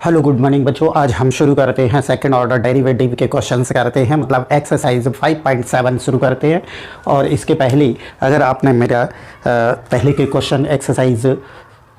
Hello good morning बच्चों। आज हम शुरू करते हैं सेकंड ऑर्डर डेरिवेटिव के क्वेश्चंस करते हैं, मतलब एक्सरसाइज 5.7 शुरू करते हैं। और इसके पहले अगर आपने मेरा पहले के क्वेश्चन एक्सरसाइज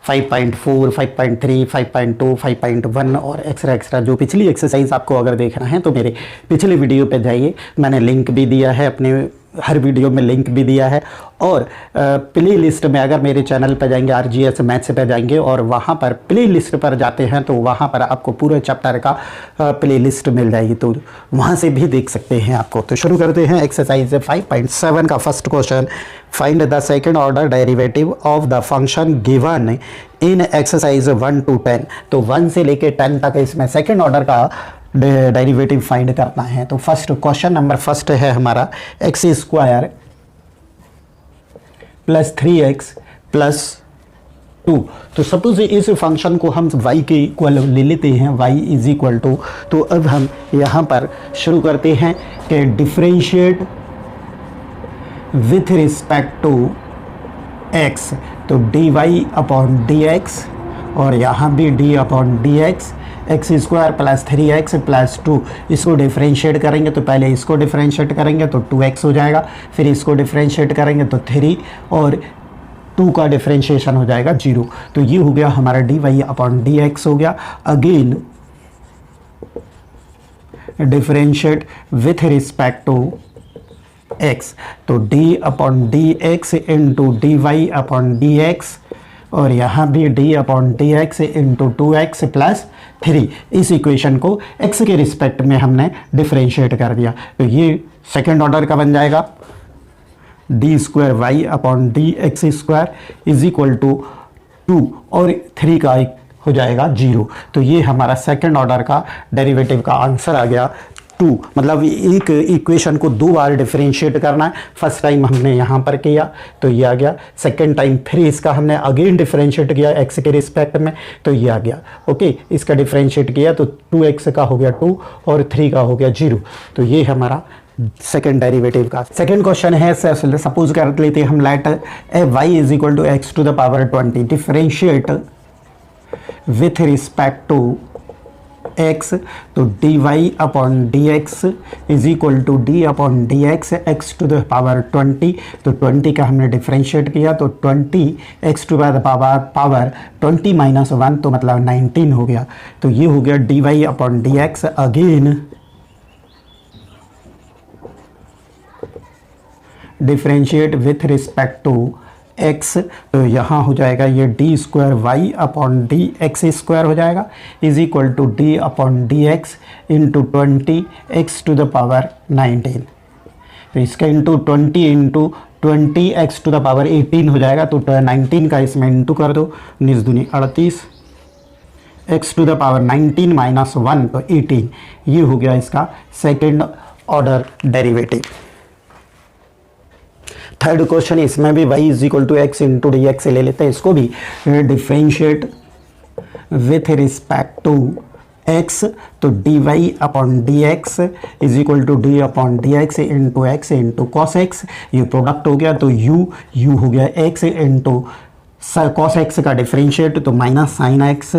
5.4, 5.3, 5.2, 5.1 और एक्स्ट्रा एक्स्ट्रा जो पिछली एक्सरसाइज आपको अगर देखना है तो मेरे पिछले वीडियो पे जाइए, मैंने लिंक भी दिया है, अपने हर वीडियो में लिंक भी दिया है। और प्ले लिस्ट में अगर मेरे चैनल पर जाएंगे, RGS मैथ्स पे जाएंगे और वहाँ पर प्ले लिस्ट पर जाते हैं तो वहाँ पर आपको पूरे चैप्टर का प्ले लिस्ट मिल जाएगी, तो वहाँ से भी देख सकते हैं आपको। तो शुरू करते हैं एक्सरसाइज 5.7 का first question. Find the second order derivative of the function given in exercise 1 to 10। तो 1 से लेके 10 तक इसमें सेकंड ऑर्डर का डेरिवेटिव फाइंड करना है। तो फर्स्ट क्वेश्चन नंबर फर्स्ट है हमारा x² प्लस 3x प्लस 2। तो सपोज इस फंक्शन को हम y के इक्वल ले लेते हैं, y इज इक्वल टू, तो अब हम यहाँ पर शुरू करते हैं कि differentiate with respect to x। तो dy अपॉन dx और यहाँ भी d upon dx, x² plus 3x plus 2। इसको डिफ्रेंशिएट करेंगे तो पहले इसको डिफ्रेंशिएट करेंगे तो 2x हो जाएगा, फिर इसको डिफ्रेंशिएट करेंगे तो 3 और 2 का डिफ्रेंशिएशन हो जाएगा 0। तो ये हो गया हमारा dy अपॉन dx हो गया। Again differentiate with respect to x, तो d upon dx into dy upon dx और यहाँ भी d upon dx into 2x plus 3। इस इक्वेशन को x के रिस्पेक्ट में हमने डिफरेंशिएट कर दिया, तो ये सेकेंड ऑर्डर का बन जाएगा d² upon dx² is equal to 2 और 3 का हो जाएगा 0। तो ये हमारा सेकेंड ऑर्डर का डेरिवेटिव का आंसर आ गया 2। मतलब एक इक्वेशन को 2 बार डिफरेंशिएट करना है। फर्स्ट टाइम हमने यहाँ पर किया तो ये आ गया, सेकेंड टाइम फिर इसका हमने अगेन डिफरेंशिएट किया x के रिस्पेक्ट में तो ये आ गया। ओके, इसका डिफरेंशिएट किया तो 2x का हो गया 2 और 3 का हो गया 0। तो ये हमारा सेकेंड डेरिवेटिव का सेकेंड क्वेश्चन है। सपोज कर लेते हैं हम, let y is equal to x to the power 20 differentiate with respect to x। तो dy upon dx is equal to d upon dx x to the power 20। तो 20 का हमने डिफरेंशिएट किया तो 20 x to the power 20 minus 1 तो मतलब 19 हो गया। तो ये हो गया dy upon dx। Again differentiate with respect to x, तो यहाँ हो जाएगा ये d² अपॉन dx² हो जाएगा is equal to d upon dx into 20 x to the power 19। तो इसका into 20 into 20 x to the power 18 हो जाएगा। तो 19 का इसमें इंटू कर दो, 19 दूनी 38, x to the power 19 minus 1 तो 18। ये हो गया इसका second order derivative. Third question, इसमें भी y is equal to x into d x ले लेते हैं, इसको भी डिफरेंशिएट विथ रिस्पेक्ट टू x। तो dy upon dx is equal to d upon dx into x into cos x। ये प्रोडक्ट हो गया तो u हो गया x इंटू कॉस x का डिफरेंशिएट तो minus sine x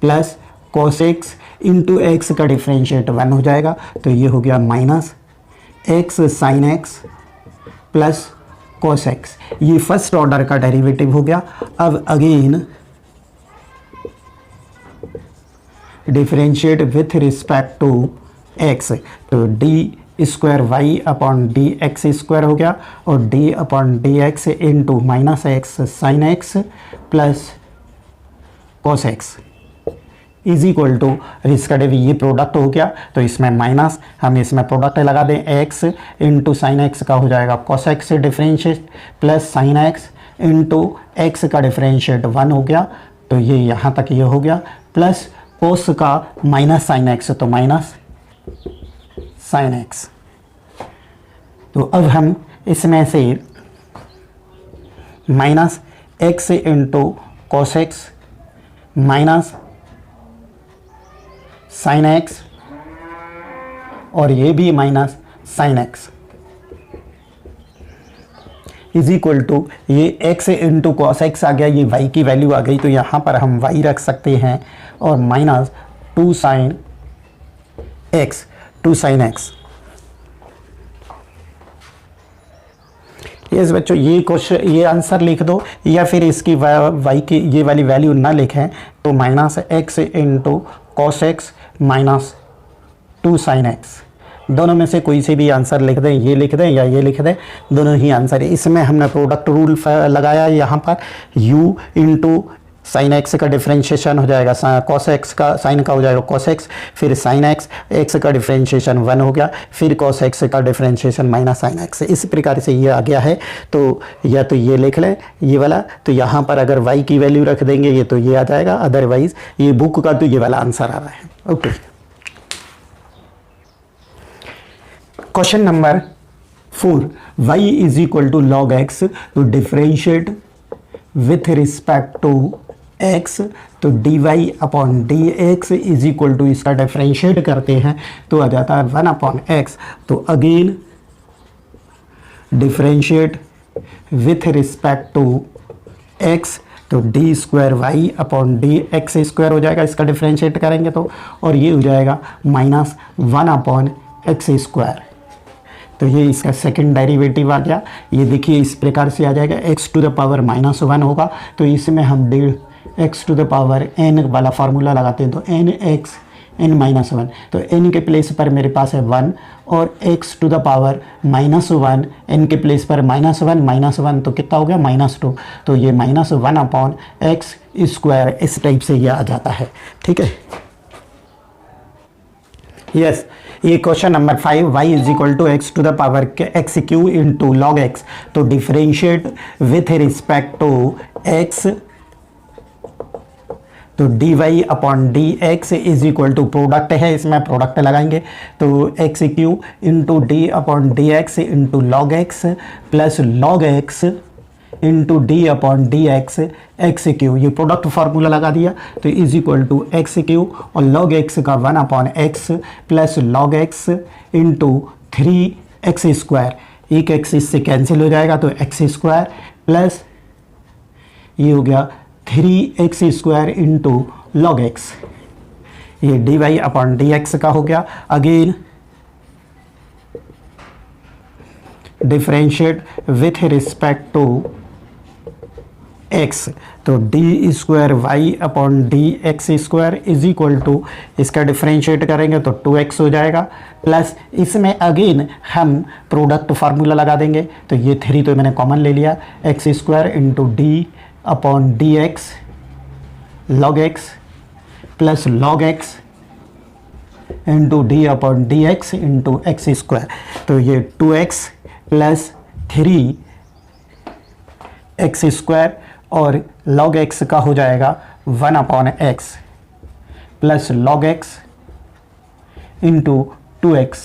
plus cos x into x का डिफरेंशिएट 1 हो जाएगा। तो ये हो गया minus x sine x plus cos x। ये फर्स्ट ऑर्डर का डेरिवेटिव हो गया। अब again differentiate with respect to x, तो d² अपॉन dx² हो गया और d upon dx into minus x sine x plus cos x is equal to, इसका ये प्रोडक्ट हो गया तो इसमें माइनस, हम इसमें प्रोडक्ट लगा दें, x इंटू साइन एक्स का हो जाएगा cos x differentiate plus sine x into x का डिफरेंशिएट 1 हो गया। तो ये यहाँ तक ये हो गया प्लस कोस का माइनस साइन एक्स तो माइनस साइन एक्स। तो अब हम इसमें से minus x into cos x minus sine x और ये भी minus sine x, is equal to ये x इंटू कॉस एक्स आ गया, ये y की वैल्यू आ गई, तो यहाँ पर हम y रख सकते हैं और माइनस 2 साइन x। यस बच्चों, ये क्वेश्चन, ये आंसर लिख दो, या फिर इसकी y की ये वाली वैल्यू ना लिखें तो minus x into cos x minus 2 sine x, दोनों में से कोई से भी आंसर लिख दें, ये लिख दें या ये लिख दें, दोनों ही आंसर है। इसमें हमने प्रोडक्ट रूल लगाया है, यहाँ पर u इंटू साइन एक्स का डिफ्रेंशिएशन हो जाएगा कॉस एक्स का, साइन का हो जाएगा कॉस एक्स, फिर साइन एक्स का डिफ्रेंशिएशन 1 हो गया, फिर कॉस एक्स का डिफ्रेंशिएशन माइनस साइन एक्स। इस प्रकार से ये आ गया है। तो या तो ये लिख लें ये वाला, तो यहाँ पर अगर y की वैल्यू रख देंगे ये तो ये आ जाएगा, अदरवाइज ये बुक का तो ये वाला आंसर आ रहा है। Okay, question number 4, y is equal to log x, तो differentiate with respect to x, तो dy upon D x is equal to, इसका डिफ्रेंशिएट करते हैं तो आ जाता है 1 अपॉन एक्स। तो again differentiate with respect to x, तो D square Y upon D x square हो जाएगा, इसका डिफ्रेंशिएट करेंगे तो, और ये हो जाएगा माइनस 1 अपॉन एक्स स्क्वायर। तो ये इसका सेकंड डेरिवेटिव आ गया। ये देखिए इस प्रकार से आ जाएगा, x to the power minus 1 होगा, तो इसमें हम x to the power n वाला फार्मूला लगाते हैं, तो n माइनस 1, तो n के प्लेस पर मेरे पास है 1, और x to the power minus 1, n के प्लेस पर माइनस 1 तो कितना हो गया -2, तो ये माइनस 1 अपॉन एक्स स्क्वायर, इस टाइप से ये आ जाता है। ठीक है, यस। ये question number 5, y is equal to X to the power X cube into log x, तो differentiate with respect to x, तो D Y upon D x is equal to, product है इसमें प्रोडक्ट लगाएंगे, तो x cube into d upon D x into log x plus log x into d upon D x cube, ये product formula लगा दिया, तो is equal to x cube और log x का 1 upon x plus log x into 3x square, एक x इससे cancel हो जाएगा तो एक्स स्क्वायर प्लस ये हो गया 3x square into log X, ये D Y upon D X का हो गया। Again differentiate with respect to x, तो D square Y upon D x square is equal to, इसका डिफ्रेंशिएट करेंगे तो 2x हो जाएगा, प्लस इसमें अगेन हम प्रोडक्ट फार्मूला लगा देंगे, तो ये 3 तो मैंने कॉमन ले लिया, x square into d upon D x log x plus log x into d upon D x into x square, तो ये 2x प्लस 3x स्क्वायर और log x का हो जाएगा 1 upon x plus log x into 2x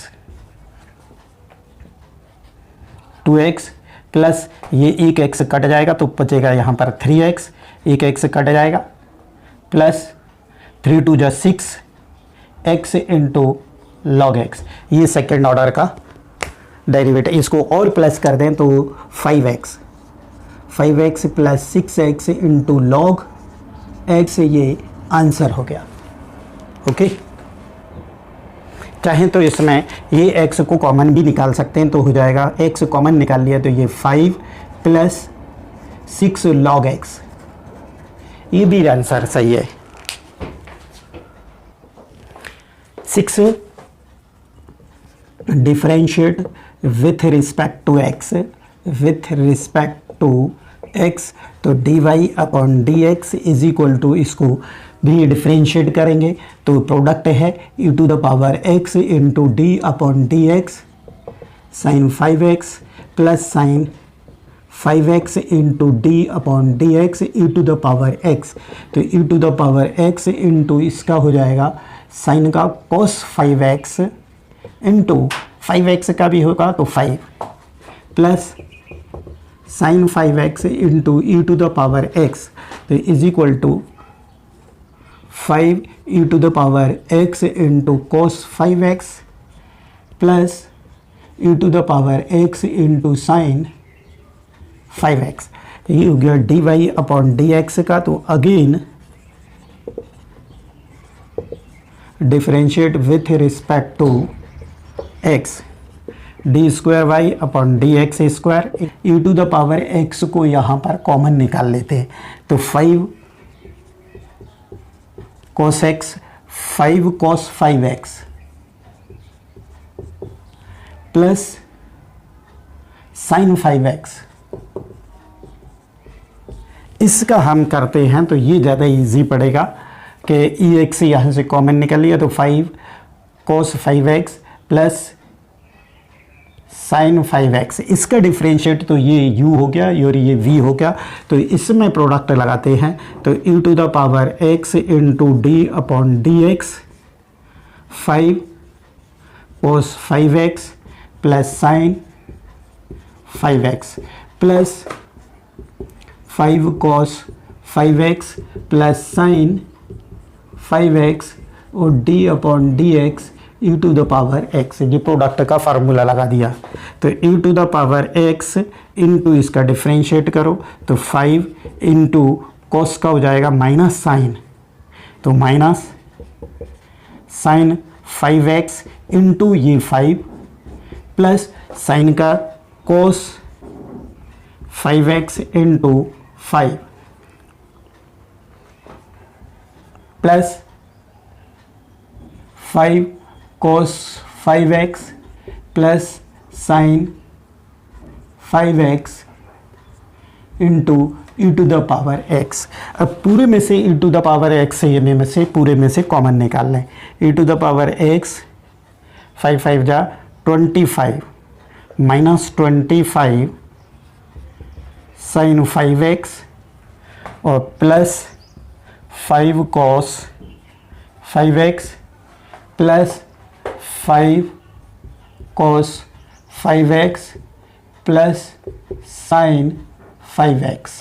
plus ये एक x cut जाएगा तो बचेगा यहाँ पर 3x, एक x कट जाएगा प्लस 3 टू जा 6x इंटू log x, ये सेकेंड ऑर्डर का डेरिवेटिव। इसको और प्लस कर दें तो 5x plus 6x into log x, ये आंसर हो गया। ओके, चाहें तो इसमें ये x को कॉमन भी निकाल सकते हैं, तो हो जाएगा x कॉमन निकाल लिया तो ये 5 प्लस 6 लॉग x, ये भी आंसर सही है। 6 differentiate with respect to x, तो D Y upon D x is equal to, इसको भी डिफ्रेंशिएट करेंगे तो प्रोडक्ट है e to the power x into d upon D x sine 5x plus sine 5x into d upon D x e to the power x, तो e to the power x into इसका हो जाएगा sign का cos 5x into 5x का भी होगा तो 5 plus sine 5x into e to the power x, तो is equal to 5 e to the power x into cos 5x plus e to the power x into sine 5x, ये हो गया dy upon dx का। तो again differentiate with respect to x, d square Y upon D x square, e to the power x को यहाँ पर common निकाल लेते हैं। तो 5 cos x, 5 cos 5x plus sine 5x, इसका हम करते हैं तो ये ज़्यादा इजी पड़ेगा कि ई एक्स यहाँ से कॉमन निकल लिया। तो 5 cos 5x plus sine 5x, इसका डिफरेंशिएट तो ये u हो गया और ये v हो गया। तो इसमें प्रोडक्ट लगाते हैं तो e to the power x into d upon D x, 5 cos 5x plus sine 5x plus 5 cos 5x plus sine 5x और d upon D x e to the power x, ये product का formula लगा दिया। तो e to the power x into इसका differentiate करो तो 5 into cos का हो जाएगा माइनस साइन, तो माइनस साइन 5x इंटू ये 5 प्लस साइन का cos 5x into 5 plus 5 cos 5x plus sine 5x into e to the power x। अब पूरे में से e to the power x ये में से पूरे में से कॉमन निकाल लें। ई टू द पावर x 5 5 जा 25 माइनस 25 साइन 5x और plus 5 cos 5x plus 5 cos 5x plus sine 5x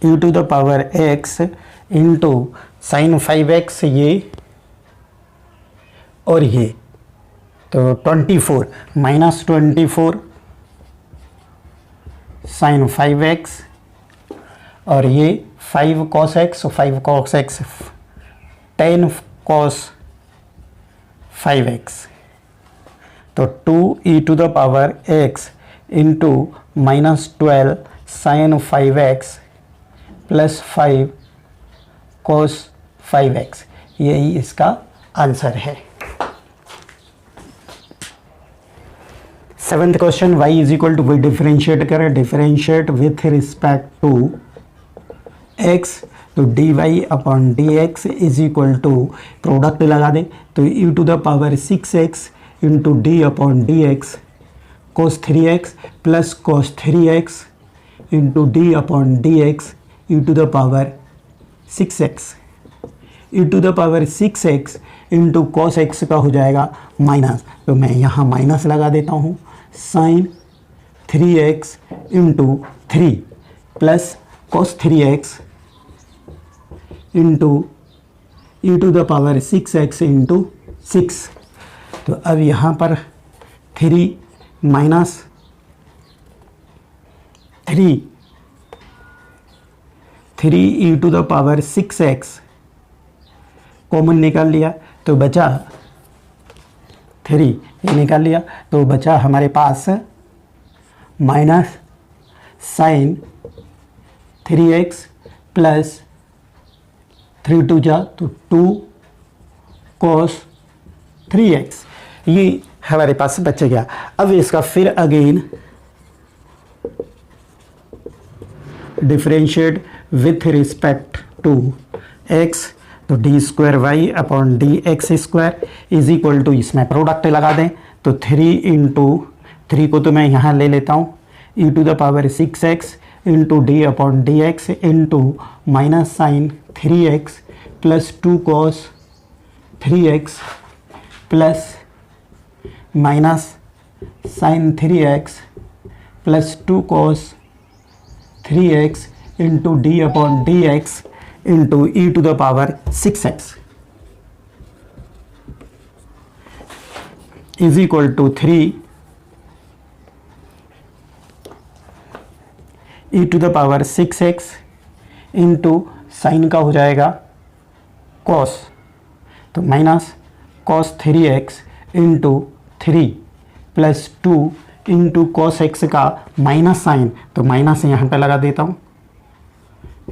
e to the power x into sine 5x ये और ये, तो 24 माइनस 24 साइन 5x और ये 5 cos x, 5 cos x 10 cos 5x, तो 2 e to the power x into minus 12 sine 5x plus 5 cos 5x, यही इसका answer है। 7th question, y is equal to, differentiate करें, differentiate with respect to x, तो D Y upon D x is equal to product लगा दें तो e to the power 6x into d upon D x cos 3x plus cos 3x into d upon D x e to the power 6x, e to the power 6x into cos x का हो जाएगा minus, तो मैं यहाँ minus लगा देता हूँ, sine 3x into 3 plus cos 3x into e to the power 6x into 6। तो अब यहाँ पर 3 minus 3 e to the power 6x common निकाल लिया तो बचा 3, ये निकाल लिया तो बचा हमारे पास माइनस साइन 3x प्लस 3 2 जा तो 2 cos 3x, ये हमारे पास बच गया। अब इसका फिर again differentiate with respect to x, तो D square Y upon D x square is equal to, इसमें प्रोडक्ट लगा दें तो 3 इंटू 3 को तो मैं यहाँ ले लेता हूँ e to the power 6x into d upon D x into minus sine 3x plus 2 cos 3x plus minus sine 3x plus 2 cos 3x into d upon D x into e to the power 6x is equal to 3 e to the power 6x into sine का हो जाएगा cos, तो minus cos 3x into 3 plus 2 into cos x का minus sine, तो minus यहाँ पे लगा देता हूँ,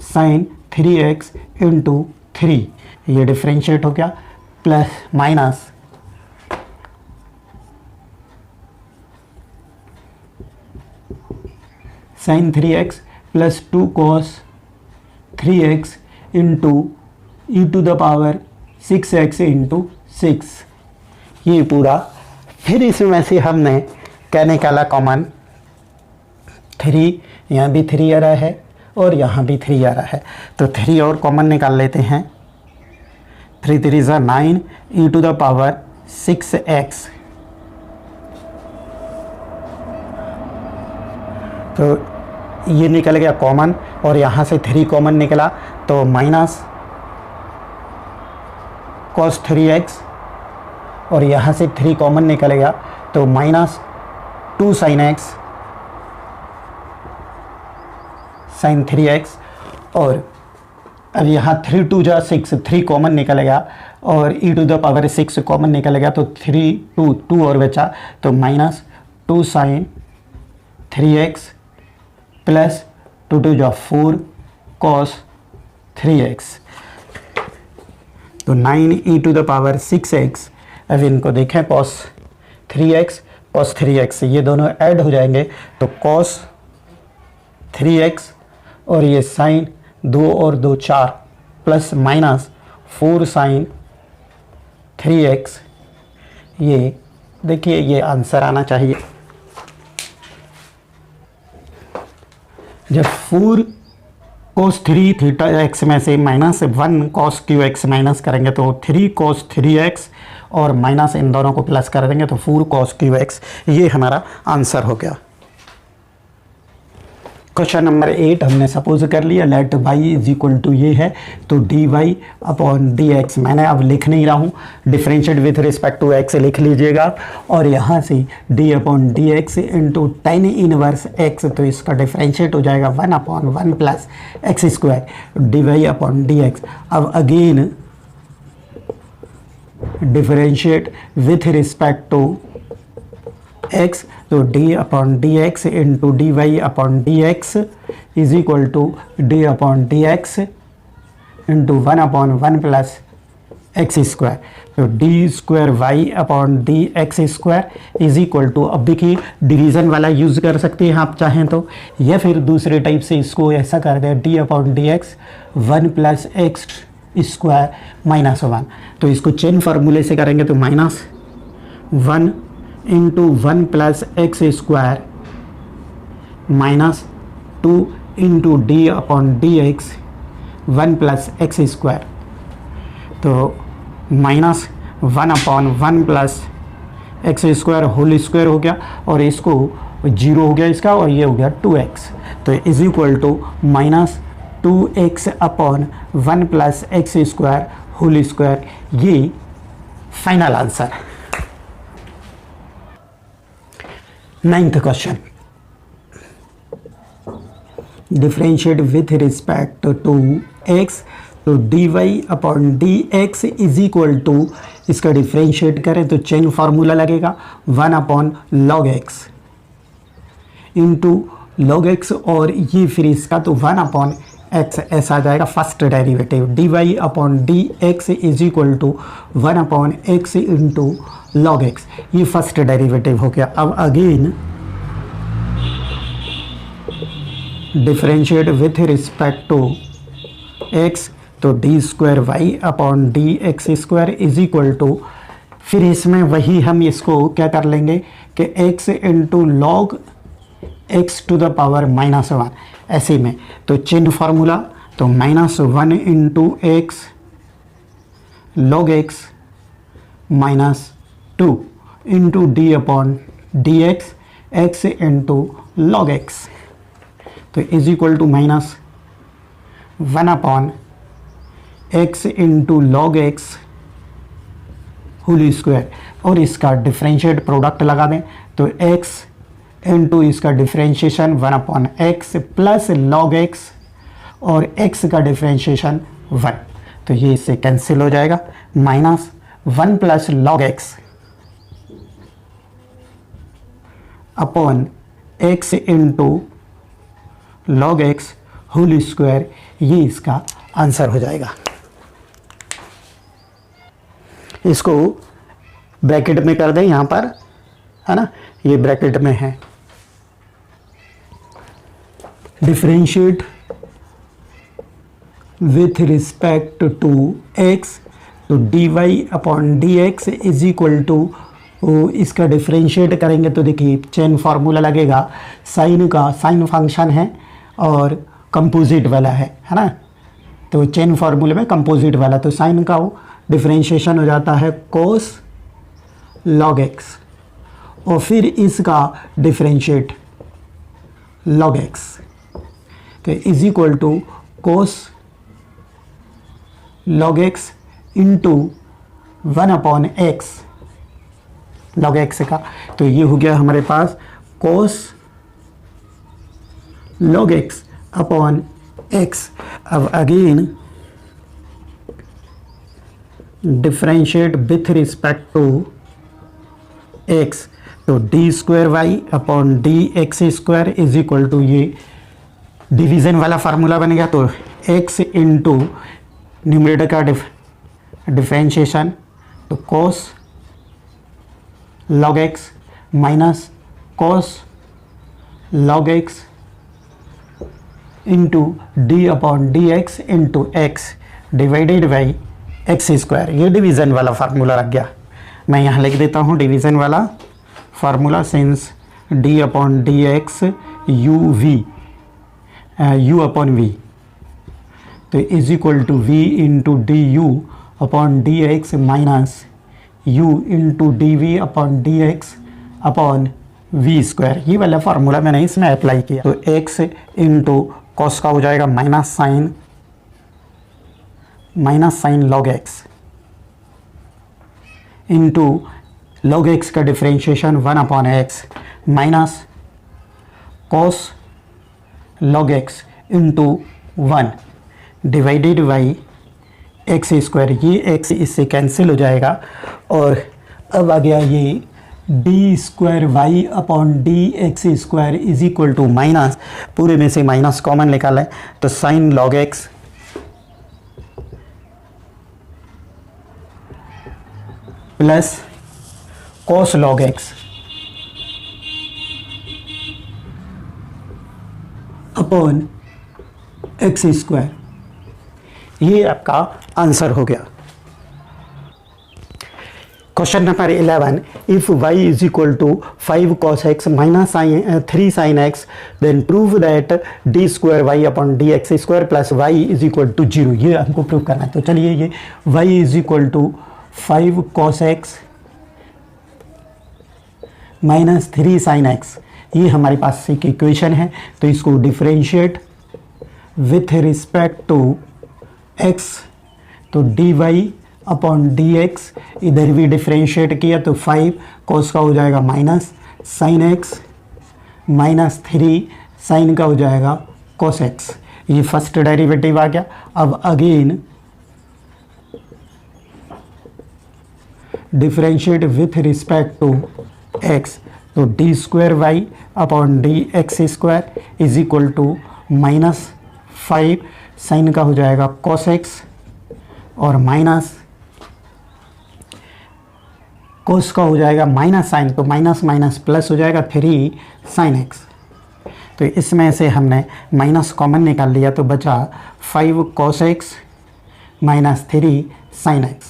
साइन 3x इंटू 3, ये डिफ्रेंशिएट हो गया, plus minus sine 3x plus 2 cos 3x into e to the power 6x into 6, ये पूरा। फिर इसमें से हमने क्या निकाला कॉमन, 3, यहाँ भी 3 आ रहा है और यहाँ भी 3 आ रहा है, तो 3 और कॉमन निकाल लेते हैं, 3 3 ज़ा 9 ई टू द पावर 6x, तो ये निकल गया कॉमन और यहाँ से 3 कॉमन निकला, तो माइनस cos 3x और यहाँ से 3 कॉमन निकल गया, तो minus 2 sin x sin 3x, और अब यहाँ 3 2 जा 6, 3 कॉमन निकल गया और e to the power 6 common निकल गया, तो 3 2 2 और बचा, तो माइनस 2 sin 3x प्लस 2 2 जा 4 cos 3x, तो 9 ई टू द पावर 6x। अब इनको देखें cos 3x cos 3x, ये दोनों ऐड हो जाएंगे, तो cos 3x और ये साइन 2 और 2 4 प्लस माइनस 4 साइन 3x, ये देखिए ये आंसर आना चाहिए। जब 4 cos 3 थीटा x में से माइनस 1 cos qx माइनस करेंगे तो 3 cos 3x और माइनस इन दोनों को प्लस कर देंगे तो 4 cos qx, ये हमारा आंसर हो गया। क्वेश्चन नंबर 8 हमने सपोज कर लिया, let y is equal to ये है, तो dy अपॉन dx, मैंने अब लिख नहीं रहा हूँ, differentiate with respect to x लिख लीजिएगा, और यहाँ से d upon D x into tan inverse x, तो इसका डिफरेंशिएट हो जाएगा 1 upon 1 plus x square dy upon dx। अब again differentiate with respect to x, तो d upon D x into d Y upon D x is equal to d upon D x into 1 upon 1 plus x square, तो D square Y upon D x square is equal to, अब देखिए division वाला use कर सकते हैं आप चाहें तो, या फिर दूसरे टाइप से इसको ऐसा कर दें, d upon D x 1 plus x square minus 1, तो इसको चेन फार्मूले से करेंगे तो minus 1 into 1 plus x square minus 2 into d upon D x 1 plus x square, तो minus 1 upon 1 plus x square whole square हो गया, और इसको 0 हो गया इसका, और ये हो गया 2x, तो is equal to minus 2x upon 1 plus x square whole square, ये final answer. 9th question, differentiate with respect to x, तो dy upon D x is equal to, इसका डिफरेंशिएट करें तो चेन फार्मूला लगेगा 1 upon log x into log x, और ये फिर इसका तो 1 अपॉन x ऐसा आ जाएगा first derivative, dy upon D x is equal to 1 upon x into log x, ये फर्स्ट डेरिवेटिव हो गया। अब again differentiate with respect to x, तो D square Y upon D x square is equal to, फिर इसमें वही हम इसको क्या कर लेंगे कि x into log x to the power minus 1, ऐसे में तो चेन फार्मूला, तो minus 1 into x log x minus 2 into d upon D x x into log x, तो is equal to minus 1 upon x into log x whole square, और इसका differentiate product लगा दें तो x इंटू इसका differentiation 1/x plus log x और x का differentiation 1, तो ये इससे कैंसिल हो जाएगा। Minus 1 plus log x upon x into log x whole square, ये इसका आंसर हो जाएगा। इसको ब्रैकेट में कर दें यहाँ पर, है ना, ये ब्रैकेट में है। Differentiate with respect to x, तो dy upon dx is equal to, इसका डिफरेंशिएट करेंगे तो देखिए चेन फार्मूला लगेगा। साइन का, साइन फंक्शन है और कंपोजिट वाला है ना, तो चेन फार्मूले में कंपोजिट वाला, तो साइन का वो डिफरेंशिएशन हो जाता है कोस log x और फिर इसका डिफरेंशिएट log x, तो is equal to cos log x into 1/x log x का, तो ये हो गया हमारे पास cos log x upon x। अब again differentiate with respect to x, तो D square Y upon D x square is equal to, ये डिवीजन वाला फार्मूला बन गया, तो x इंटू न्यूमरेटर का डिफरेंशिएशन, तो cos log x minus cos log x into d upon D x into x divided by x square, ये division वाला formula रख गया। मैं यहाँ लिख देता हूँ डिवीज़न वाला formula, since d upon D x u upon v, तो is equal to v into d u upon D x minus u into d v upon D x upon v square, ये वाला formula मैंने इसमें apply किया। तो x into cos का हो जाएगा minus sine log x into log x का differentiation 1/x minus cos log x into 1 divided by x square, ये x इससे कैंसिल हो जाएगा और अब आ गया ये d square Y upon D x square is equal to minus, पूरे में से माइनस कॉमन निकालें तो sine log x plus cos log x upon x square, ये आपका आंसर हो गया। Question number 11, if y is equal to 5 cos x minus 3 sin x then prove that d square Y upon D x square plus y is equal to 0, ये हमको prove करना है। तो चलिए, ये y is equal to 5 cos x minus 3 sin x, ये हमारे पास एक इक्वेशन है, तो इसको differentiate with respect to x, तो D Y upon D x, इधर भी डिफरेंशिएट किया तो 5 cos का हो जाएगा minus sine x minus 3 sine का हो जाएगा cos x, ये फर्स्ट डेरिवेटिव आ गया। अब again differentiate with respect to x, तो D square Y upon D x square is equal to minus 5 sine का हो जाएगा cos x और माइनस कोस का हो जाएगा माइनस साइन, तो माइनस माइनस प्लस हो जाएगा 3 sin x, तो इसमें से हमने माइनस कॉमन निकाल लिया तो बचा 5 cos x minus 3 sin x,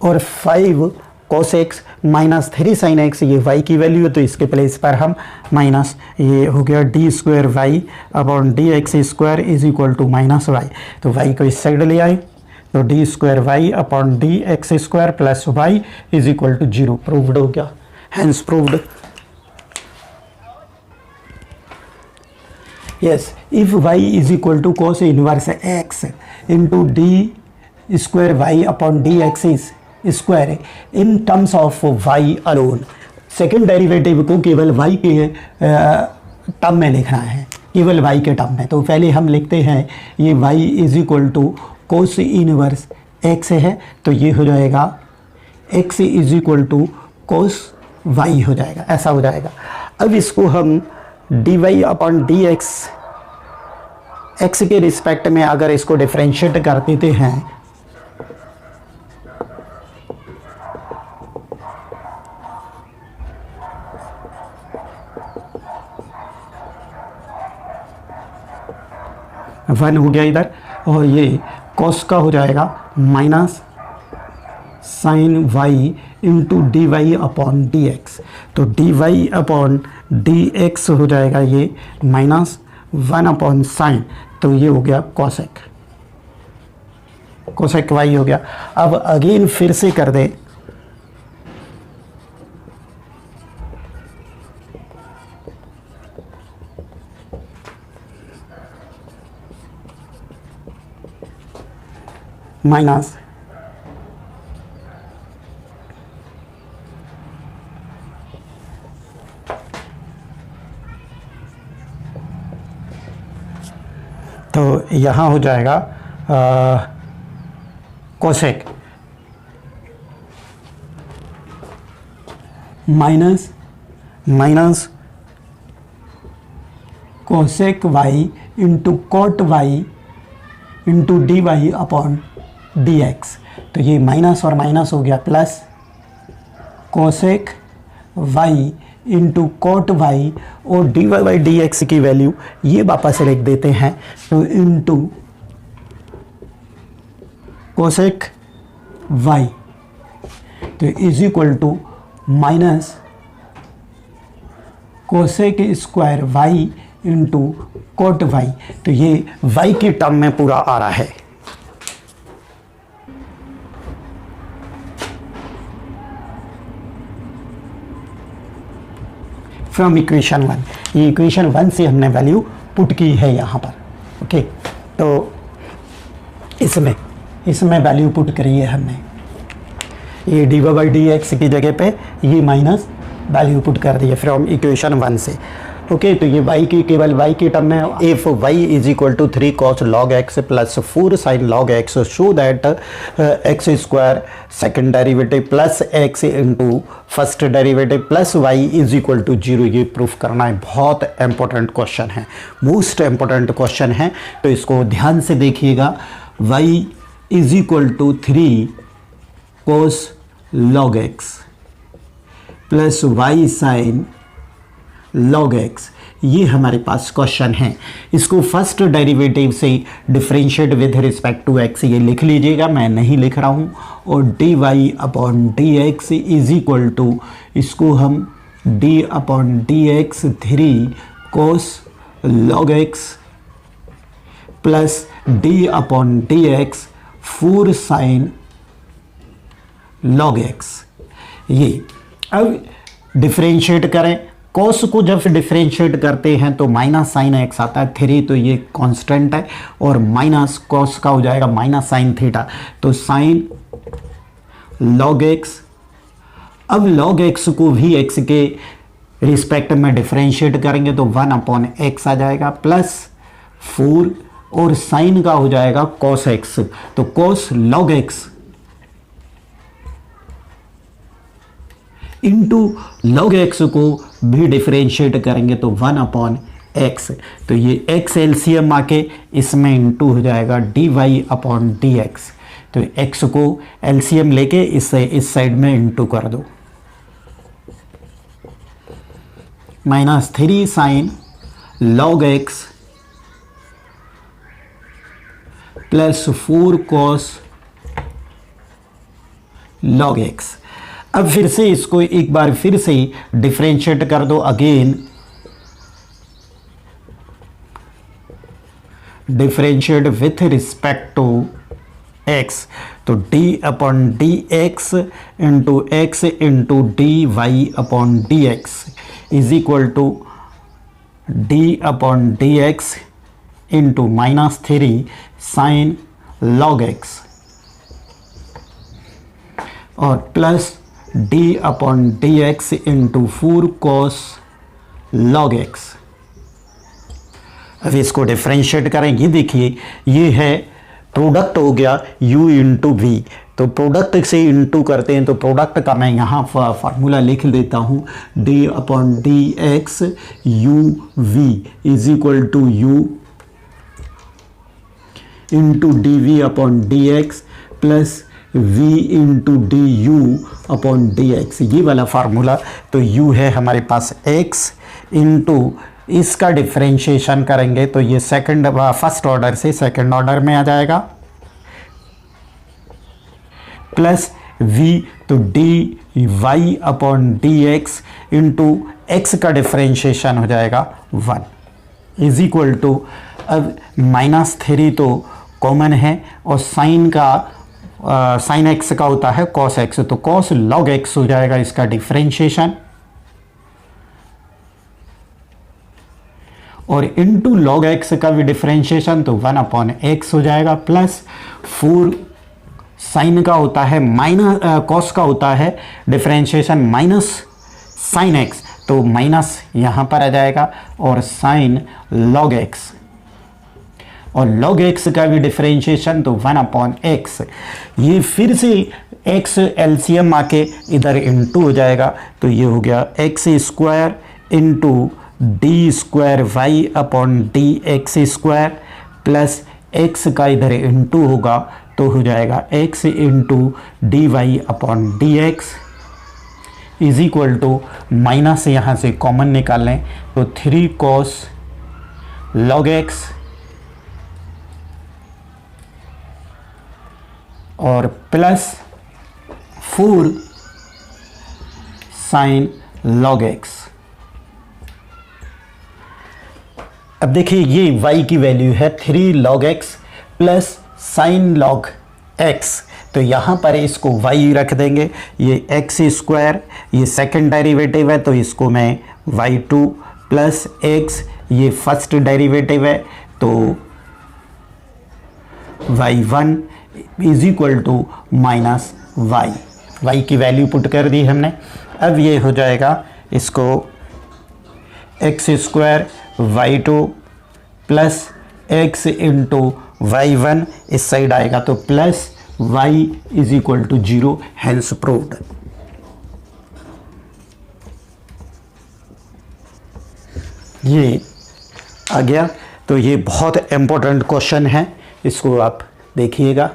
और 5 cos x minus 3 sin x ये y की वैल्यू है, तो इसके प्लेस पर हम माइनस, ये हो गया d square Y upon D x square is equal to minus y, तो y को इस साइड ले आए, तो D square Y upon D x square plus y is equal to 0, proved हो गया, hence proved. Yes, if y is equal to cos inverse x into d square Y upon D x square in terms of y alone, second derivative को केवल y के term में लिखना है, केवल y के टर्म में। तो पहले हम लिखते हैं ये y is equal to cos inverse x है, तो ये हो जाएगा x is equal to cos y हो जाएगा, ऐसा हो जाएगा। अब इसको हम dy अपॉन dx x के रिस्पेक्ट में अगर इसको डिफरेंशिएट कर देते हैं वन हो गया इधर, और ये कॉस का हो जाएगा minus sine y into d Y upon D x. तो D Y upon D x हो जाएगा ये माइनस 1 अपॉन साइन, तो ये हो गया कोसेक, कोसेक y हो गया। अब अगेन फिर से कर दे, माइनस तो यहाँ हो जाएगा cosec minus cosec y into cot y into d Y upon D x. तो ये माइनस और माइनस हो गया plus cosec y into cot y, और d y by d x की वैल्यू ये वापस लिख देते हैं, तो इंटू कोसेक y, तो is equal to minus cosec square y into cot y। तो ये y की टर्म में पूरा आ रहा है। फ्रॉम इक्वेशन 1, ये इक्वेशन 1 से हमने वैल्यू पुट की है यहाँ पर। ओके, तो इसमें वैल्यू पुट करी है हमने, ये D y by d x की जगह पे ये माइनस वैल्यू पुट कर दी है फ्रॉम इक्वेशन 1 से। ओके, तो ये y की केवल y की टर्म में, if y is equal to 3 cos log x plus 4 sin log x show that x square second derivative plus x into first derivative plus y is equal to 0, ये proof करना है। बहुत important question है, most important question है, तो इसको ध्यान से देखिएगा। y is equal to 3 cos log x plus y sin log x, ये हमारे पास क्वेश्चन है। इसको फर्स्ट डेरिवेटिव से differentiate with respect to x, ये लिख लीजिएगा, मैं नहीं लिख रहा हूँ। और d Y upon D x is equal to, इसको हम d upon D x 3 cos log x प्लस d upon D x 4 sin log x, ये अब डिफरेंशिएट करें। कॉस को जब डिफरेंशिएट करते हैं तो माइनस साइन एक्स आता है 3, तो ये कांस्टेंट है, और माइनस कॉस का हो जाएगा माइनस साइन थीटा, तो साइन लॉग एक्स। अब लॉग एक्स को भी एक्स के रिस्पेक्ट में डिफरेंशिएट करेंगे तो 1 अपॉन एक्स आ जाएगा प्लस 4, और साइन का हो जाएगा कॉस एक्स, तो cos log x into log x को भी डिफरेंशिएट करेंगे तो 1 अपॉन एक्स, तो ये एक्स एलसीएम आके इसमें इंटू हो जाएगा d Y upon D x. तो एक्स को एलसीएम लेके इस साइड में इंटू कर दो, minus 3 sine log x plus 4 cos log x. अब फिर से इसको एक बार फिर से डिफरेंशिएट कर दो, again differentiate with respect to x, तो d upon D x into d Y upon D x is equal to d upon D x into minus 3 sine log x और plus d upon D x into 4 cos log x. अब इसको differentiate करेंगे, देखिए ये है product हो गया u into we, तो प्रोडक्ट से इंटू करते हैं तो प्रोडक्ट का मैं यहाँ फार्मूला लिख देता हूँ, d upon D x u v is equal to u into d v upon D x plus v into d u upon D x, ये वाला फार्मूला। तो u है हमारे पास x इंटू इसका डिफ्रेंशिएशन करेंगे तो ये फर्स्ट ऑर्डर से सेकंड ऑर्डर में आ जाएगा, प्लस v तो D Y upon D x into x का डिफ्रेंशिएशन हो जाएगा 1 इज इक्वल टू, अब -3 तो कॉमन है और साइन एक्स का होता है कॉस एक्स, तो कॉस लॉग एक्स हो जाएगा इसका डिफ्रेंशिएशन, और इंटू लॉग एक्स का भी डिफ्रेंशिएशन तो 1 अपॉन एक्स हो जाएगा, प्लस 4 साइन का होता है कॉस का होता है डिफ्रेंशिएशन माइनस साइन एक्स, तो माइनस यहाँ पर आ जाएगा, और साइन लॉग एक्स, और log x का भी डिफरेंशिएशन तो 1 अपॉन एक्स, ये फिर से x एलसीएम आके इधर इंटू हो जाएगा, तो ये हो गया x square into d square Y upon D x square, plus x का इधर इंटू होगा तो हो जाएगा x into d Y upon D x is equal to, minus यहाँ से कॉमन निकाल लें तो 3 cos log x और प्लस 4 साइन लॉग एक्स। अब देखिए ये y की वैल्यू है 3 log x plus sign log x, तो यहाँ पर इसको y रख देंगे, ये x स्क्वायर, ये सेकंड डेरिवेटिव है तो इसको मैं y2 प्लस x, ये फर्स्ट डेरिवेटिव है तो y1 is equal to minus y की वैल्यू पुट कर दी हमने। अब ये हो जाएगा इसको x square y2 plus x into y1 इस साइड आएगा तो plus y is equal to 0, hence proved. ये आ गया, तो ये बहुत इंपॉर्टेंट क्वेश्चन है, इसको आप देखिएगा,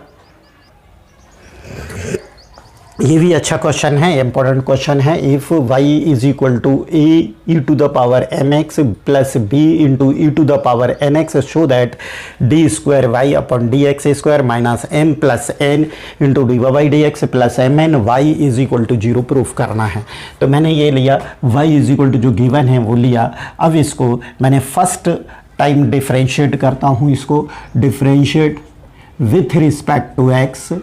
ये भी अच्छा क्वेश्चन है, इंपॉर्टेंट क्वेश्चन है। If y is equal to a e to the power m x plus b into e to the power n x show that d square Y upon D x square minus m plus n into d y d x plus m n y is equal to 0 proof करना है। तो मैंने ये लिया y is equal to जो given है वो लिया। अब इसको मैंने फर्स्ट टाइम डिफ्रेंशिएट करता हूँ, इसको differentiate with respect to x,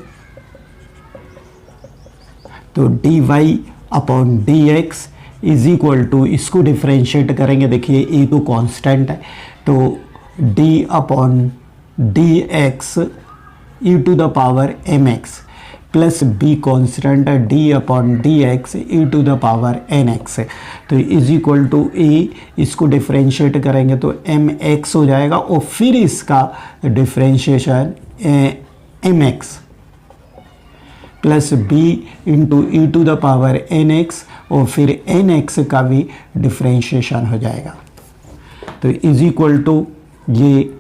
तो D Y upon D x is equal to, इसको डिफ्रेंशिएट करेंगे, देखिए ए तो कांस्टेंट है तो d upon D x e to the power m x plus b constant है d upon D x e to the power n x, तो is equal to a, इसको differentiate करेंगे तो एम एक्स हो जाएगा, और फिर इसका differentiation m x plus b into e to the power n x, और फिर एन एक्स का भी डिफ्रेंशिएशन हो जाएगा, तो इज इक्वल टू ये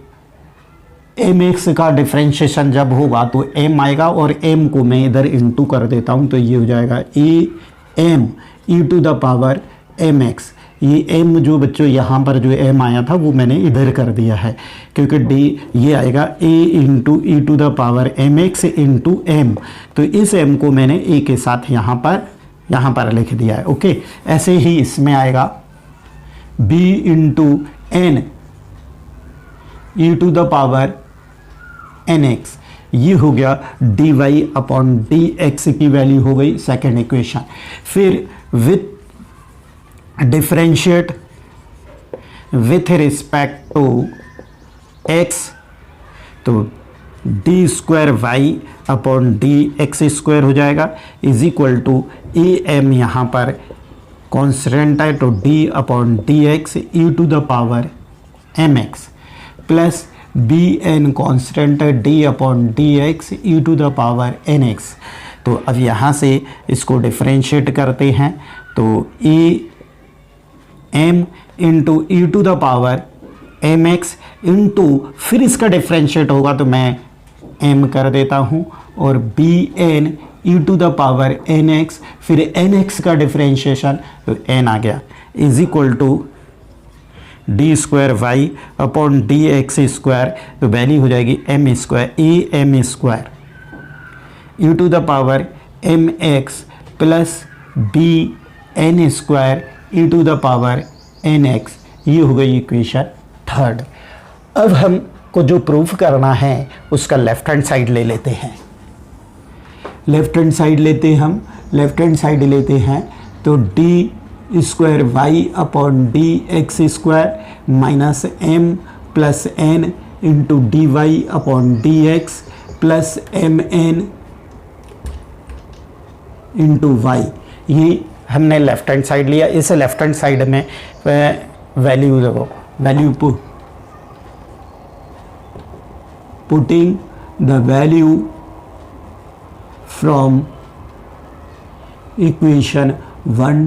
एम एक्स का डिफ्रेंशिएशन जब होगा तो एम आएगा, और एम को मैं इधर इंटू कर देता हूँ तो ये हो जाएगा a m e to the power m x. ये m जो बच्चों यहाँ पर जो m आया था वो मैंने इधर कर दिया है, क्योंकि d ये आएगा a into e to the power m x into m, तो इस m को मैंने a के साथ यहाँ पर लिख दिया है। ओके, ऐसे ही इसमें आएगा b into n e to the power n x, ये हो गया d Y upon D x की वैल्यू हो गई सेकेंड इक्वेशन। फिर with differentiate with respect to x, तो D square Y upon D x square हो जाएगा is equal to a m यहाँ पर कॉन्स्टेंट है तो d upon D x e to the power m x plus b n constant है d upon D x e to the power n x. तो अब यहाँ से इसको डिफ्रेंशिएट करते हैं तो a m into e to the power m x into फिर इसका डिफ्रेंशिएट होगा तो मैं एम कर देता हूँ और b n e to the power n x फिर एन एक्स का डिफ्रेंशिएशन तो एन आ गया is equal to d square Y upon D x square तो वैल्यू हो जाएगी m square a m square e to the power m x plus b n square e to the power n x. ये हो गई equation third. अब हमको जो proof करना है उसका लेफ्ट हैंड साइड ले लेते हैं। लेफ्ट हैंड साइड लेते हम लेफ्ट हैंड साइड लेते हैं तो D square Y upon D x square minus m plus n into d Y upon D x plus m n into y. ये हमने लेफ्ट हैंड साइड लिया। इस left hand side में value देखो value putting the value from equation 1,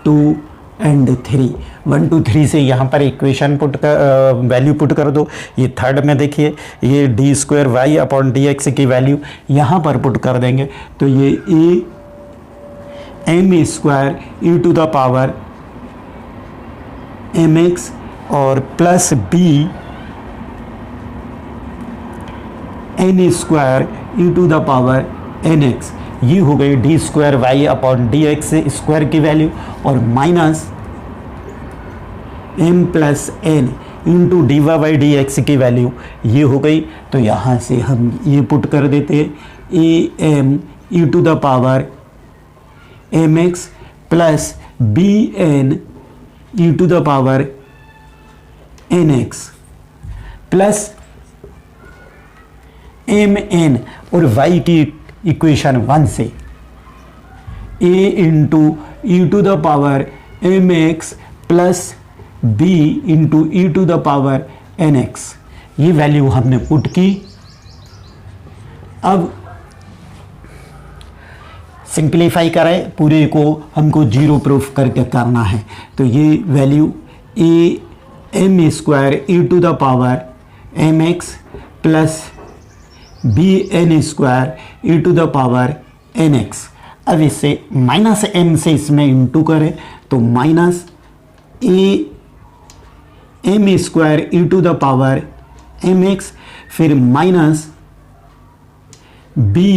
2 and 3 1, 2, 3 से यहाँ पर equation put कर वैल्यू पुट कर दो। ये थर्ड में देखिए ये d square Y upon D x की वैल्यू यहाँ पर पुट कर देंगे तो ये a m square e to the power m x और plus b n square e to the power n x. ये हो गई d square Y upon D x square की वैल्यू और minus m plus n into d y by d x की value ये हो गई। तो यहाँ से हम ये पुट कर देते हैं a m e to the power m x plus b n e to the power n x plus m n और वाई की इक्वेशन 1 से a into e to the power m x plus b into e to the power n x. ये value हमने put की। अब simplify करें पूरे को, हमको जीरो प्रूफ करके करना है तो ये value a m square e to the power m x plus b n square e to the power n x. अब इससे माइनस एम से इसमें इंटू करें तो minus a m square e to the power m x फिर minus b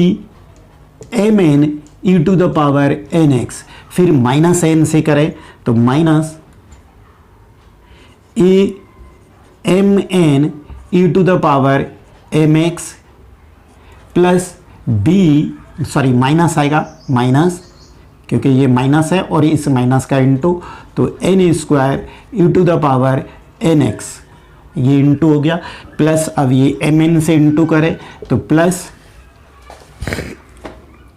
m n e to the power n x फिर minus n से करें तो minus a m n e to the power m x plus B sorry minus आएगा minus क्योंकि ये minus है और इस माइनस का इंटू तो n square e to the power n x ये इंटू हो गया प्लस अब ये एम एन से इंटू करें तो प्लस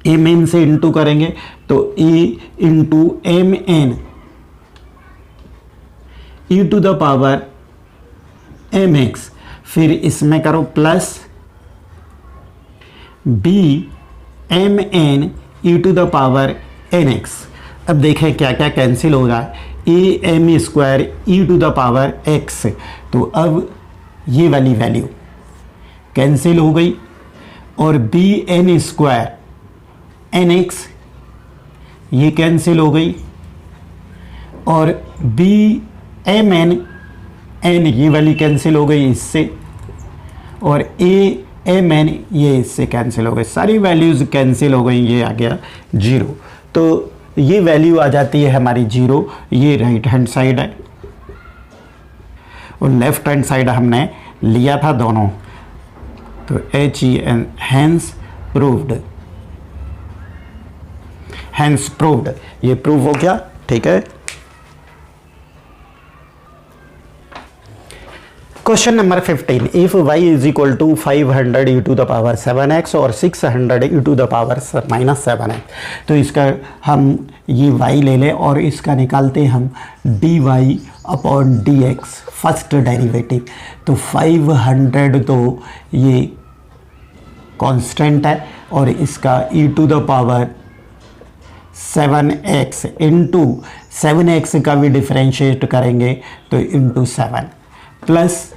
एम एन से इंटू करेंगे तो a into m n e to the power m x फिर इसमें करो plus b m n e to the power n x. अब देखें क्या क्या कैंसिल हो रहा है a m square e to the power x तो अब ये वाली वैल्यू कैंसिल हो गई और b n square n x ये कैंसिल हो गई और बी एम एन एन ये वाली कैंसिल हो गई इससे और ए एम एन ये इससे कैंसिल हो गई। सारी वैल्यूज़ कैंसिल हो गई ये आ गया जीरो। तो ये वैल्यू आ जाती है हमारी जीरो। ये राइट हैंड साइड है और लेफ्ट हैंड साइड हमने लिया था दोनों तो h e n hence proved hence proved ये प्रूव हो गया। ठीक है question number 15, if y is equal to 500 e to the power 7x और 600 e to the power -7x, तो इसका हम ये y ले लें और इसका निकालते हम dy upon dx first derivative. तो 500 तो ये कांस्टेंट है और इसका e to the power 7x into 7x का भी डिफरेंशिएट करेंगे तो इंटू 7 प्लस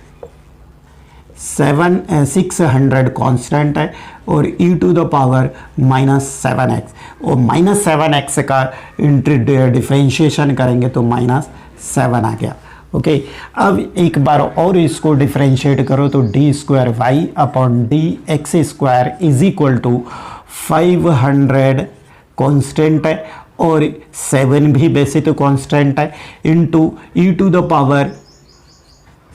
600 कांस्टेंट है और e to the power -7x और -7x का डिफरेंशिएशन करेंगे तो -7 आ गया। ओके, अब एक बार और इसको डिफरेंशिएट करो तो d² upon dx² is equal to 500 constant है और 7 भी वैसे तो कांस्टेंट है into e to the power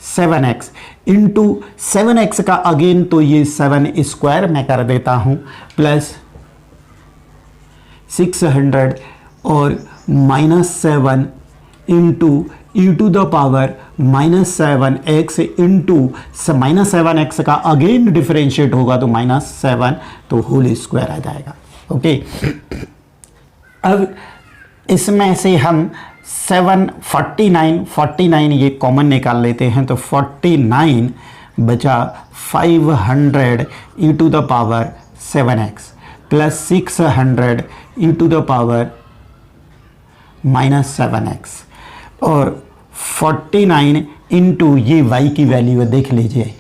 7x into 7x का अगेन तो ये 7² मैं कर देता हूँ प्लस 600 और -7 into e to the power -7x into -7x का अगेन डिफरेंशिएट होगा तो -7 तो होल स्क्वायर आ जाएगा। ओके, अब इसमें से हम 49 ये कॉमन निकाल लेते हैं तो 49 बचा 500 e to the power 7x plus 600 e to the power -7x और 49 इंटू ये y की वैल्यू है, देख लीजिए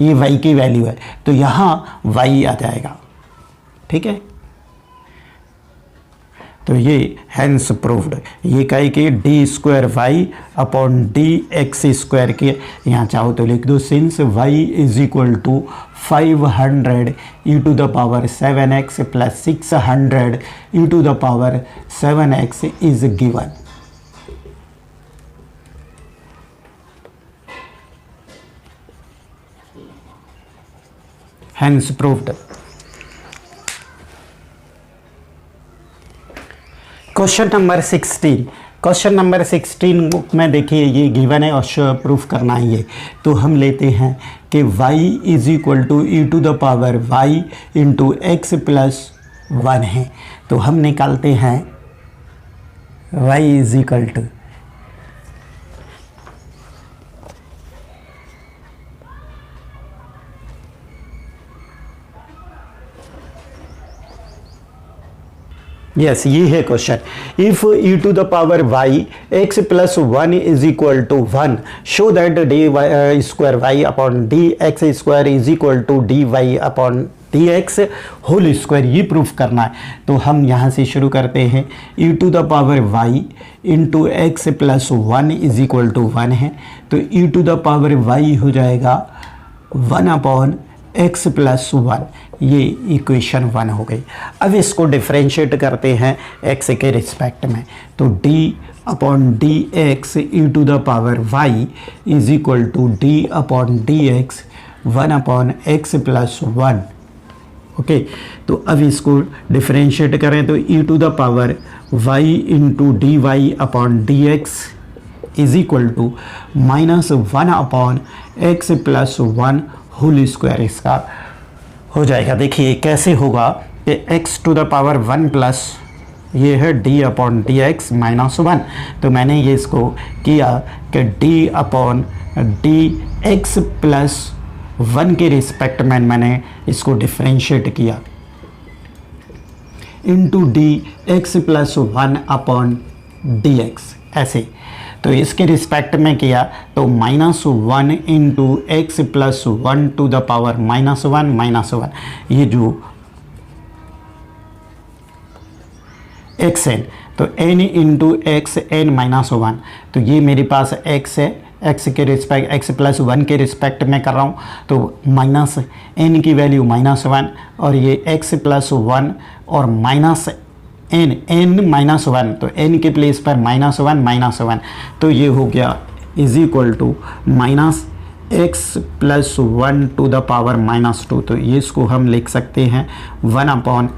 ये y की वैल्यू है तो यहाँ y आ जाएगा। ठीक है, तो ये हैंस प्रूव्ड, ये कहे कि d² अपॉन dx² के यहाँ चाहो तो लिख दो since y is equal to 500 e to the power 7x plus 600 e to the power 7x is given. Hence proved. Question number 16 में देखिए ये गिवन है और प्रूफ करना है ये, तो हम लेते हैं कि y is equal to e to the power y into x plus 1 है, तो हम निकालते हैं y is equal to yes ये है question. If e to the power y x plus 1 is equal to 1 show that d² y upon dx² is equal to dy upon dx whole square, ये proof करना है। तो हम यहाँ से शुरू करते हैं, e to the power y into x plus 1 is equal to 1 है, तो e to the power y हो जाएगा 1 अपॉन x प्लस 1, ये इक्वेशन 1 हो गई। अब इसको डिफरेंशिएट करते हैं x के रिस्पेक्ट में, तो d upon D x e to the power y is equal to d upon D x 1 upon x plus 1। Okay, तो अब इसको डिफरेंशिएट करें तो e to the power y into d Y upon D x is equal to -1 upon x plus 1 whole square इसका हो जाएगा। देखिए कैसे होगा कि x to the power 1 plus ये है d अपॉन डी एक्स -1, तो मैंने ये इसको किया कि d upon D x plus 1 के रिस्पेक्ट में मैंने इसको डिफरेंशिएट किया into d x plus 1 upon D x, ऐसे तो इसके रिस्पेक्ट में किया तो -1 into x plus 1 to the power -1, ये जो xn तो n इंटू एक्स n -1, तो ये मेरे पास x है, x के रिस्पेक्ट x प्लस 1 के रिस्पेक्ट में कर रहा हूँ तो माइनस n की वैल्यू -1 और ये x प्लस 1 और माइनस n -1, तो n के प्लेस पर -1, तो ये हो गया is equal to -x plus 1 to the power -2, तो ये इसको हम लिख सकते हैं 1 upon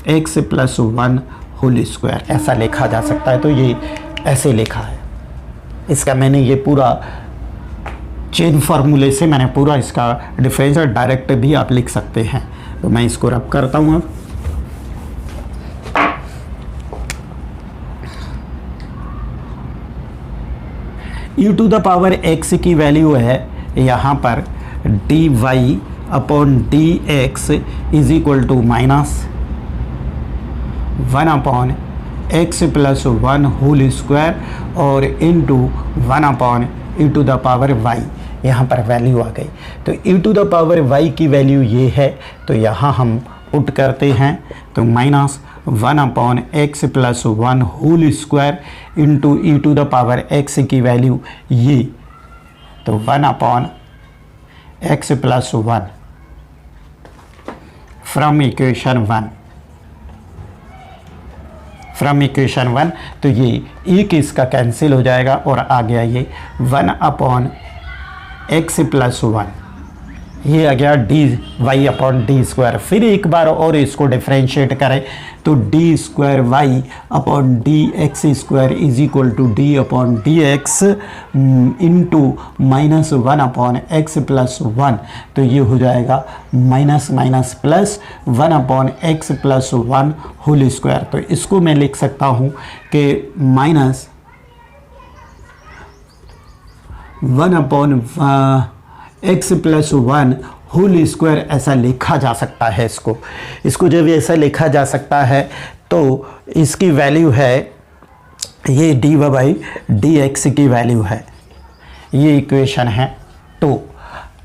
x plus 1 whole square, ऐसा लिखा जा सकता है। तो ये ऐसे लिखा है, इसका मैंने ये पूरा चेन फार्मूले से मैंने पूरा इसका डिफरेंशियल डायरेक्ट भी आप लिख सकते हैं। तो मैं इसको रब करता हूँ अब। e to the power x की वैल्यू है यहाँ पर dy upon D x is equal to minus 1 upon x plus 1 whole square और into 1 upon e to the power y। यहाँ पर वैल्यू आ गई। तो e to the power y की वैल्यू ये है, तो यहाँ हम पुट करते हैं तो minus 1 upon x plus 1 whole square into e to the power x की वैल्यू ये, तो 1 upon x plus 1 from equation 1। From equation 1 तो ये एक इसका कैंसिल हो जाएगा और आ गया ये 1 अपॉन एक्स प्लस 1, ये आ गया d Y upon d square. फिर एक बार और इसको डिफ्रेंशिएट करें तो D square Y upon D x square is equal to d upon D x into minus 1 upon x plus 1, तो ये हो जाएगा minus minus plus 1 upon x plus 1 whole square. तो इसको मैं लिख सकता हूँ कि minus 1 upon x plus 1 whole square ऐसा लिखा जा सकता है। इसको जब ऐसा लिखा जा सकता है तो इसकी वैल्यू है ये डी बाई डी एक्स की वैल्यू है, ये इक्वेशन है। तो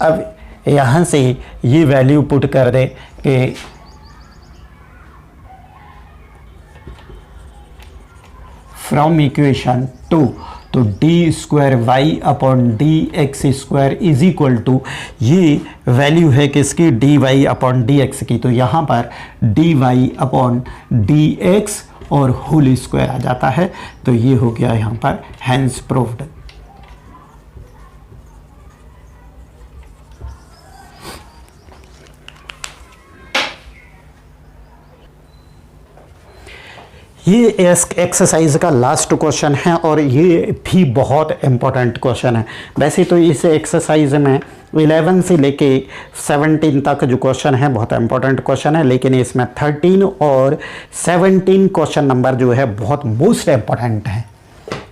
अब यहाँ से ये वैल्यू पुट कर दें कि फ्रॉम इक्वेशन 2 तो D square Y upon D x square is equal to, ये वैल्यू है किसकी, d Y upon D x की। तो यहाँ पर d Y upon D x और होल स्क्वायर आ जाता है। तो ये हो गया यहाँ पर हैंस प्रूव्ड। ये एक्सरसाइज का लास्ट क्वेश्चन है और ये भी बहुत इम्पोर्टेंट क्वेश्चन है। वैसे तो इस एक्सरसाइज में 11 से लेके 17 तक जो क्वेश्चन है बहुत इम्पोर्टेंट क्वेश्चन है, लेकिन इसमें 13 और 17 क्वेश्चन नंबर जो है बहुत मोस्ट इम्पोर्टेंट है।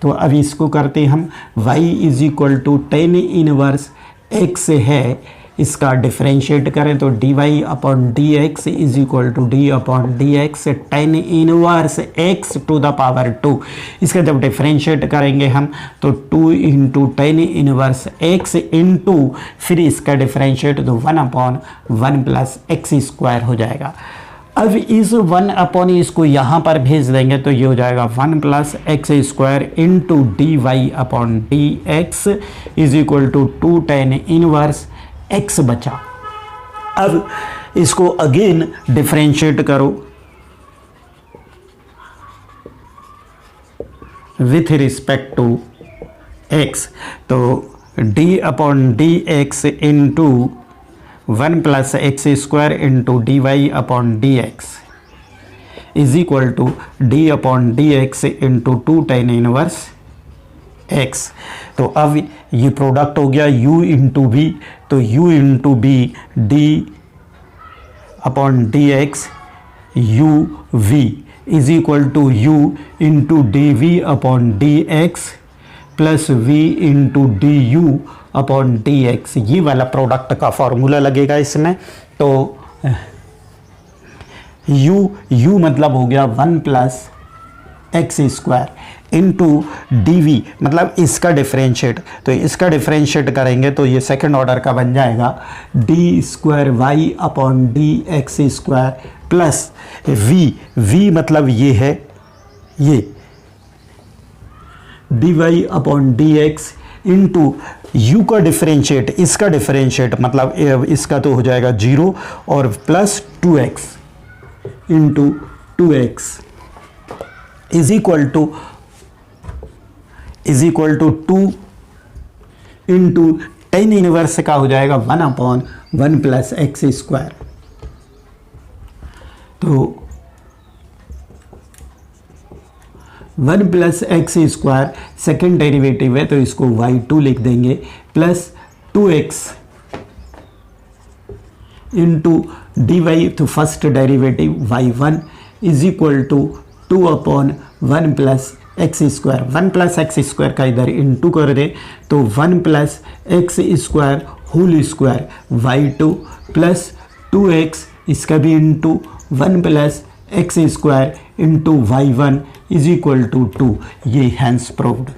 तो अब इसको करते हम y is equal to tan inverse x है, इसका डिफरेंशिएट करें तो D Y upon D x is equal to d upon D x tan inverse x to the power 2। इसका जब डिफरेंशिएट करेंगे हम तो 2 into tan inverse x into फिर इसका डिफरेंशिएट तो 1 अपॉन 1 प्लस एक्स स्क्वायर हो जाएगा। अब इस 1 अपॉन इसको यहाँ पर भेज देंगे तो ये हो जाएगा 1 plus x square into d Y upon D x is equal to 2 tan inverse x बचा। अब इसको अगेन डिफरेंशिएट करो विथ रिस्पेक्ट टू x, तो d upon D x into 1 plus x square into d Y upon D x is equal to d upon D x into 2 tan inverse x। तो अब ये product हो गया u into v, तो u into B d upon D x u v is equal to u into d v upon D x plus v into d u upon D x. ये वाला product का formula लगेगा इसमें। तो u मतलब हो गया 1 plus x square into d v मतलब इसका डिफरेंशिएट, तो इसका डिफरेंशिएट करेंगे तो ये सेकंड ऑर्डर का बन जाएगा d square Y upon D x square plus v मतलब ये है ये D Y upon D x into u का डिफरेंशिएट, इसका डिफरेंशिएट मतलब इसका तो हो जाएगा 0 और plus 2x into 2x is equal to 2 into tan inverse का हो जाएगा 1 अपॉन 1 प्लस एक्स स्क्वायर। तो 1 plus x square second derivative है तो इसको y2 लिख देंगे plus 2x into d y, तो first derivative y1 is equal to 2 upon 1 plus x square. 1 plus x square का इधर इंटू कर दे तो 1 plus x square whole square, y2 plus 2x इसका भी into 1 plus x square into y1 is equal to 2। ये hence proved.